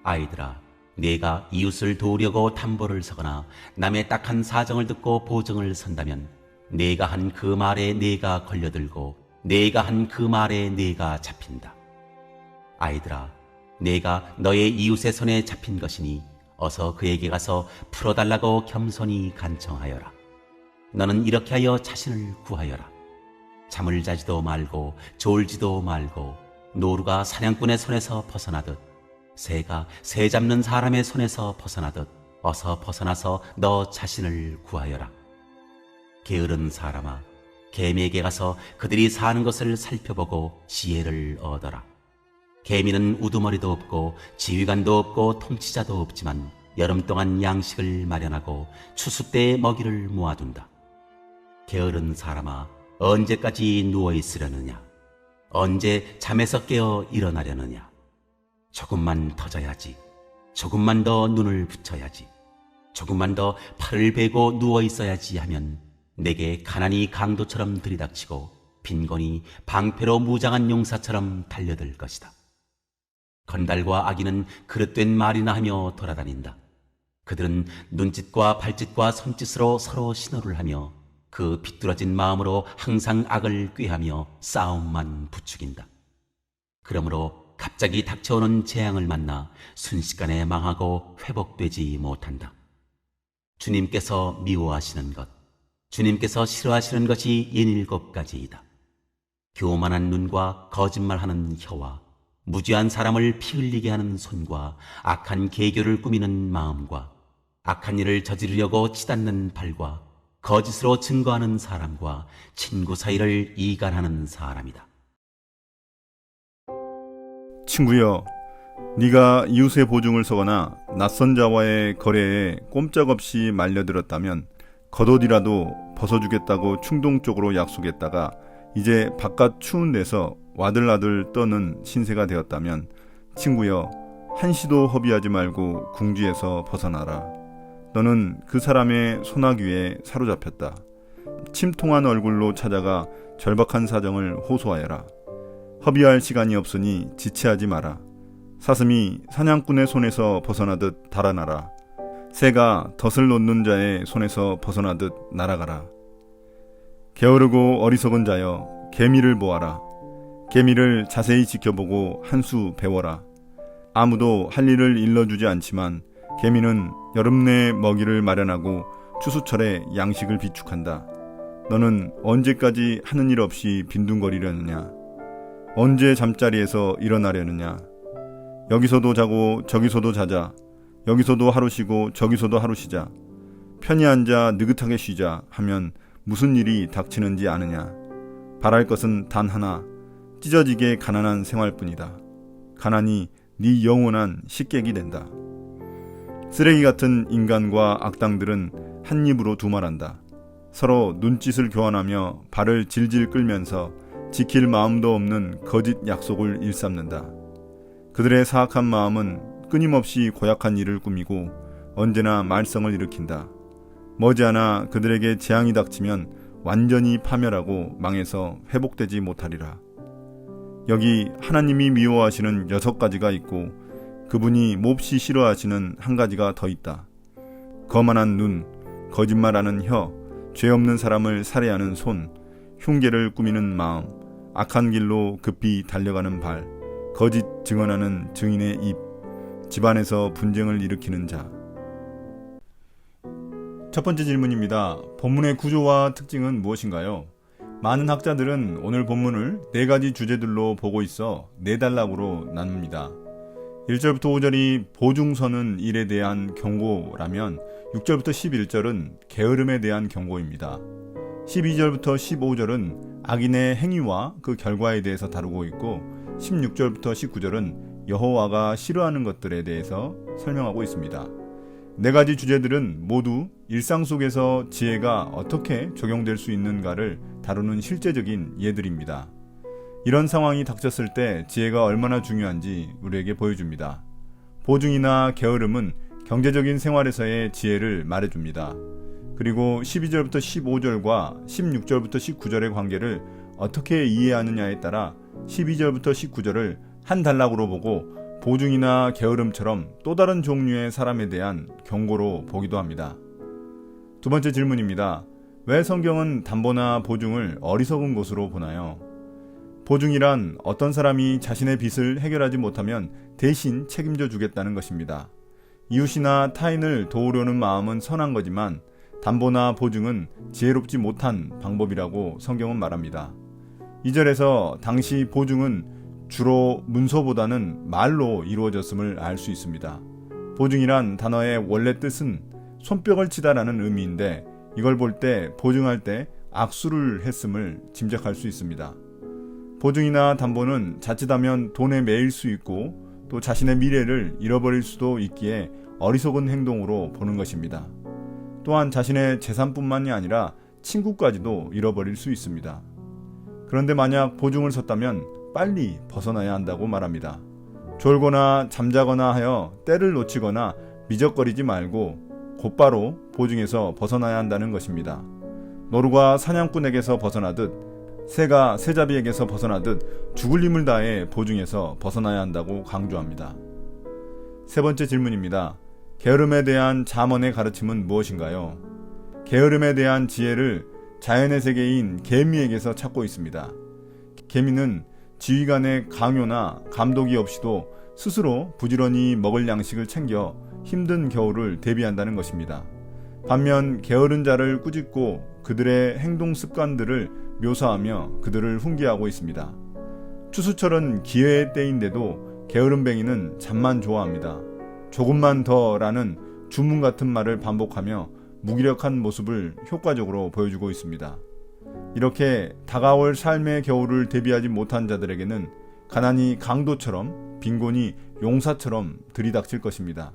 아이들아, 네가 이웃을 도우려고 담보를 서거나 남의 딱한 사정을 듣고 보증을 선다면 네가 한 그 말에 네가 걸려들고 네가 한 그 말에 네가 잡힌다. 아이들아, 네가 너의 이웃의 손에 잡힌 것이니 어서 그에게 가서 풀어달라고 겸손히 간청하여라. 너는 이렇게 하여 자신을 구하여라. 잠을 자지도 말고 졸지도 말고 노루가 사냥꾼의 손에서 벗어나듯 새가 새 잡는 사람의 손에서 벗어나듯 어서 벗어나서 너 자신을 구하여라. 게으른 사람아, 개미에게 가서 그들이 사는 것을 살펴보고 지혜를 얻어라. 개미는 우두머리도 없고 지휘관도 없고 통치자도 없지만 여름 동안 양식을 마련하고 추수 때에 먹이를 모아둔다. 게으른 사람아, 언제까지 누워있으려느냐? 언제 잠에서 깨어 일어나려느냐? 조금만 더 자야지. 조금만 더 눈을 붙여야지. 조금만 더 팔을 베고 누워있어야지 하면 내게 가난이 강도처럼 들이닥치고 빈곤이 방패로 무장한 용사처럼 달려들 것이다. 건달과 아기는 그릇된 말이나 하며 돌아다닌다. 그들은 눈짓과 발짓과 손짓으로 서로 신호를 하며 그 비뚤어진 마음으로 항상 악을 꾀하며 싸움만 부추긴다. 그러므로 갑자기 닥쳐오는 재앙을 만나 순식간에 망하고 회복되지 못한다. 주님께서 미워하시는 것, 주님께서 싫어하시는 것이 7가지이다. 교만한 눈과 거짓말하는 혀와 무죄한 사람을 피 흘리게 하는 손과 악한 계교를 꾸미는 마음과 악한 일을 저지르려고 치닫는 발과 거짓으로 증거하는 사람과 친구 사이를 이간하는 사람이다. 친구여, 네가 이웃의 보증을 서거나 낯선 자와의 거래에 꼼짝없이 말려들었다면 겉옷이라도 벗어주겠다고 충동적으로 약속했다가 이제 바깥 추운 데서 와들와들 떠는 신세가 되었다면 친구여, 한시도 허비하지 말고 궁지에서 벗어나라. 너는 그 사람의 소나귀에 사로잡혔다. 침통한 얼굴로 찾아가 절박한 사정을 호소하여라. 허비할 시간이 없으니 지체하지 마라. 사슴이 사냥꾼의 손에서 벗어나듯 달아나라. 새가 덫을 놓는 자의 손에서 벗어나듯 날아가라. 게으르고 어리석은 자여, 개미를 보아라. 개미를 자세히 지켜보고 한 수 배워라. 아무도 할 일을 일러주지 않지만 개미는 여름 내에 먹이를 마련하고 추수철에 양식을 비축한다. 너는 언제까지 하는 일 없이 빈둥거리려느냐? 언제 잠자리에서 일어나려느냐? 여기서도 자고 저기서도 자자. 여기서도 하루 쉬고 저기서도 하루 쉬자. 편히 앉아 느긋하게 쉬자 하면 무슨 일이 닥치는지 아느냐? 바랄 것은 단 하나, 찢어지게 가난한 생활뿐이다. 가난이 네 영원한 식객이 된다. 쓰레기 같은 인간과 악당들은 한 입으로 두말한다. 서로 눈짓을 교환하며 발을 질질 끌면서 지킬 마음도 없는 거짓 약속을 일삼는다. 그들의 사악한 마음은 끊임없이 고약한 일을 꾸미고 언제나 말썽을 일으킨다. 머지않아 그들에게 재앙이 닥치면 완전히 파멸하고 망해서 회복되지 못하리라. 여기 하나님이 미워하시는 6가지가 있고 그분이 몹시 싫어하시는 한 가지가 더 있다. 거만한 눈, 거짓말하는 혀, 죄 없는 사람을 살해하는 손, 흉계를 꾸미는 마음, 악한 길로 급히 달려가는 발, 거짓 증언하는 증인의 입, 집안에서 분쟁을 일으키는 자. 첫 번째 질문입니다. 본문의 구조와 특징은 무엇인가요? 많은 학자들은 오늘 본문을 4가지 주제들로 보고 있어 4단락으로 나눕니다. 1절부터 5절이 보증서는 일에 대한 경고라면 6절부터 11절은 게으름에 대한 경고입니다. 12절부터 15절은 악인의 행위와 그 결과에 대해서 다루고 있고 16절부터 19절은 여호와가 싫어하는 것들에 대해서 설명하고 있습니다. 4가지 주제들은 모두 일상 속에서 지혜가 어떻게 적용될 수 있는가를 다루는 실제적인 예들입니다. 이런 상황이 닥쳤을 때 지혜가 얼마나 중요한지 우리에게 보여줍니다. 보증이나 게으름은 경제적인 생활에서의 지혜를 말해줍니다. 그리고 12절부터 15절과 16절부터 19절의 관계를 어떻게 이해하느냐에 따라 12절부터 19절을 한 단락으로 보고 보증이나 게으름처럼 또 다른 종류의 사람에 대한 경고로 보기도 합니다. 두 번째 질문입니다. 왜 성경은 담보나 보증을 어리석은 것으로 보나요? 보증이란 어떤 사람이 자신의 빚을 해결하지 못하면 대신 책임져 주겠다는 것입니다. 이웃이나 타인을 도우려는 마음은 선한 거지만 담보나 보증은 지혜롭지 못한 방법이라고 성경은 말합니다. 2절에서 당시 보증은 주로 문서보다는 말로 이루어졌음을 알 수 있습니다. 보증이란 단어의 원래 뜻은 손뼉을 치다라는 의미인데 이걸 볼 때 보증할 때 악수를 했음을 짐작할 수 있습니다. 보증이나 담보는 자칫하면 돈에 매일 수 있고 또 자신의 미래를 잃어버릴 수도 있기에 어리석은 행동으로 보는 것입니다. 또한 자신의 재산뿐만이 아니라 친구까지도 잃어버릴 수 있습니다. 그런데 만약 보증을 섰다면 빨리 벗어나야 한다고 말합니다. 졸거나 잠자거나 하여 때를 놓치거나 미적거리지 말고 곧바로 보증에서 벗어나야 한다는 것입니다. 노루가 사냥꾼에게서 벗어나듯 새가 새잡이에게서 벗어나듯 죽을 힘을 다해 보증에서 벗어나야 한다고 강조합니다. 세 번째 질문입니다. 게으름에 대한 잠언의 가르침은 무엇인가요? 게으름에 대한 지혜를 자연의 세계인 개미에게서 찾고 있습니다. 개미는 지휘관의 강요나 감독이 없이도 스스로 부지런히 먹을 양식을 챙겨 힘든 겨울을 대비한다는 것입니다. 반면 게으른 자를 꾸짖고 그들의 행동 습관들을 묘사하며 그들을 훈계하고 있습니다. 추수철은 기회의 때인데도 게으름뱅이는 잠만 좋아합니다. 조금만 더라는 주문 같은 말을 반복하며 무기력한 모습을 효과적으로 보여주고 있습니다. 이렇게 다가올 삶의 겨울을 대비하지 못한 자들에게는 가난이 강도처럼 빈곤이 용사처럼 들이닥칠 것입니다.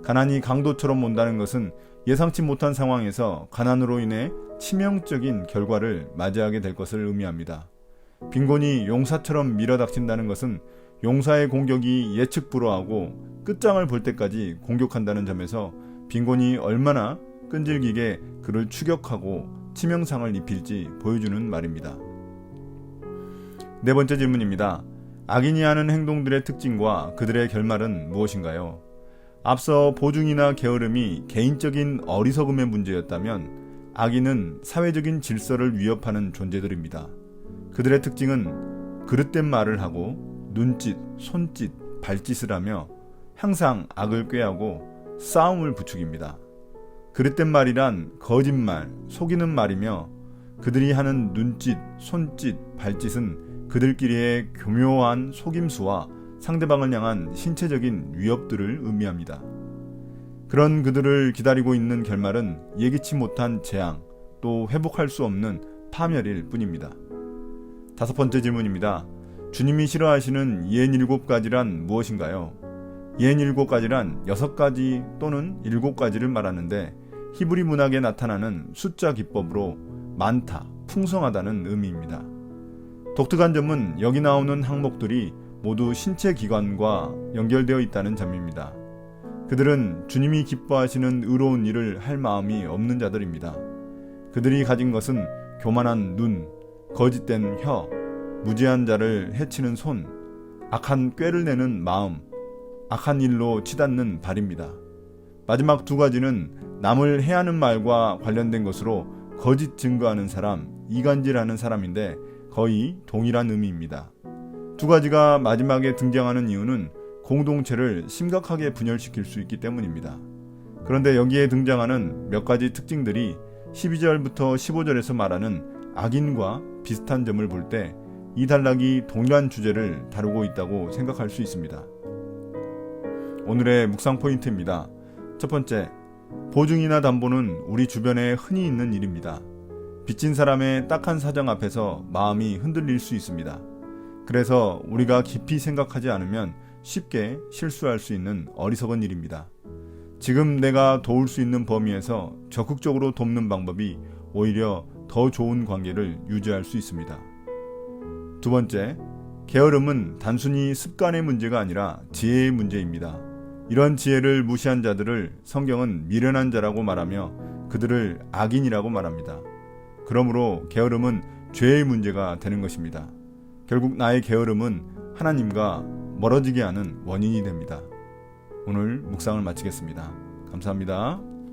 가난이 강도처럼 온다는 것은 예상치 못한 상황에서 가난으로 인해 치명적인 결과를 맞이하게 될 것을 의미합니다. 빈곤이 용사처럼 밀어닥친다는 것은 용사의 공격이 예측 불허하고 끝장을 볼 때까지 공격한다는 점에서 빈곤이 얼마나 끈질기게 그를 추격하고 치명상을 입힐지 보여주는 말입니다. 네 번째 질문입니다. 악인이 하는 행동들의 특징과 그들의 결말은 무엇인가요? 앞서 보증이나 게으름이 개인적인 어리석음의 문제였다면 악인은 사회적인 질서를 위협하는 존재들입니다. 그들의 특징은 그릇된 말을 하고 눈짓, 손짓, 발짓을 하며 항상 악을 꾀하고 싸움을 부추깁니다. 그릇된 말이란 거짓말, 속이는 말이며 그들이 하는 눈짓, 손짓, 발짓은 그들끼리의 교묘한 속임수와 상대방을 향한 신체적인 위협들을 의미합니다. 그런 그들을 기다리고 있는 결말은 예기치 못한 재앙, 또 회복할 수 없는 파멸일 뿐입니다. 다섯 번째 질문입니다. 주님이 싫어하시는 예언 7가지란 무엇인가요? 예언 7가지란 6가지 또는 7가지를 말하는데 히브리 문학에 나타나는 숫자 기법으로 많다, 풍성하다는 의미입니다. 독특한 점은 여기 나오는 항목들이 모두 신체 기관과 연결되어 있다는 점입니다. 그들은 주님이 기뻐하시는 의로운 일을 할 마음이 없는 자들입니다. 그들이 가진 것은 교만한 눈, 거짓된 혀, 무지한 자를 해치는 손, 악한 꾀를 내는 마음, 악한 일로 치닫는 발입니다. 마지막 2가지는 남을 해하는 말과 관련된 것으로 거짓 증거하는 사람, 이간질하는 사람인데 거의 동일한 의미입니다. 2가지가 마지막에 등장하는 이유는 공동체를 심각하게 분열시킬 수 있기 때문입니다. 그런데 여기에 등장하는 몇 가지 특징들이 12절부터 15절에서 말하는 악인과 비슷한 점을 볼 때 이 단락이 동일한 주제를 다루고 있다고 생각할 수 있습니다. 오늘의 묵상 포인트입니다. 첫 번째, 보증이나 담보는 우리 주변에 흔히 있는 일입니다. 빚진 사람의 딱한 사정 앞에서 마음이 흔들릴 수 있습니다. 그래서 우리가 깊이 생각하지 않으면 쉽게 실수할 수 있는 어리석은 일입니다. 지금 내가 도울 수 있는 범위에서 적극적으로 돕는 방법이 오히려 더 좋은 관계를 유지할 수 있습니다. 두 번째, 게으름은 단순히 습관의 문제가 아니라 지혜의 문제입니다. 이런 지혜를 무시한 자들을 성경은 미련한 자라고 말하며 그들을 악인이라고 말합니다. 그러므로 게으름은 죄의 문제가 되는 것입니다. 결국 나의 게으름은 하나님과 멀어지게 하는 원인이 됩니다. 오늘 묵상을 마치겠습니다. 감사합니다.